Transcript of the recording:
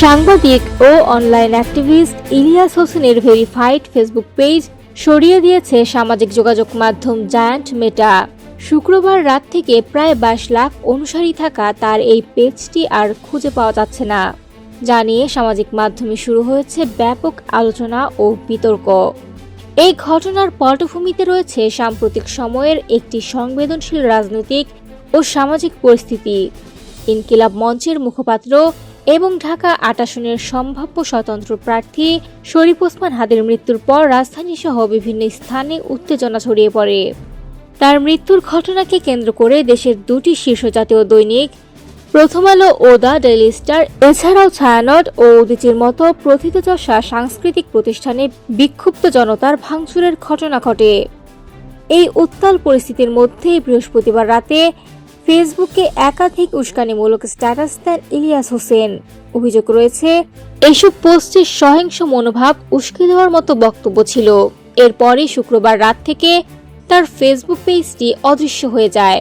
সাংবাদিক ও online activist Ilias হোসেনের verified Facebook page সরিয়ে দিয়েছে সামাজিক যোগাযোগ মাধ্যম জায়ান্ট মেটা। শুক্রবার রাত থেকে প্রায় 22 লাখ অনুসারী থাকা তার এই পেজটি আর খুঁজে পাওয়া যাচ্ছে না, জানিয়ে সামাজিক মাধ্যমে শুরু হয়েছে ব্যাপক আলোচনা ও বিতর্ক। এই ঘটনার পটভূমিতে রয়েছে সাম্প্রতিক সময়ের একটি সংবেদনশীল রাজনৈতিক ও সামাজিক পরিস্থিতি। ইনকিলাব মঞ্চের মুখপাত্র এবং ঢাকা ৮ আসনের সম্ভাব্য স্বতন্ত্র প্রার্থী শরীফ ওসমান হাদির মৃত্যুর পর রাজধানীসহ বিভিন্ন স্থানে উত্তেজনা ছড়িয়ে পড়ে। তার মৃত্যুর ঘটনাকে কেন্দ্র করে দেশের দুটি শীর্ষ জাতীয় দৈনিক প্রথম আলো ও দ্য ডেইলি স্টার, এছাড়াও ছায়ানট ও উদীচীর মতো প্রথিতযশা সাংস্কৃতিক প্রতিষ্ঠানে বিক্ষুব্ধ জনতার ভাঙচুরের ঘটনা ঘটে। এই উত্তাল পরিস্থিতির মধ্যেই বৃহস্পতিবার রাতে ফেসবুকে একাধিক উস্কানিমূলক স্ট্যাটাস দেন ইলিয়াস হোসেন। অভিযোগ রয়েছে, এইসব পোস্টে সহিংস মনোভাব উস্কে দেওয়ার মতো বক্তব্য ছিল। এরপরই শুক্রবার রাত থেকে তার ফেসবুক পেজটি অদৃশ্য হয়ে যায়।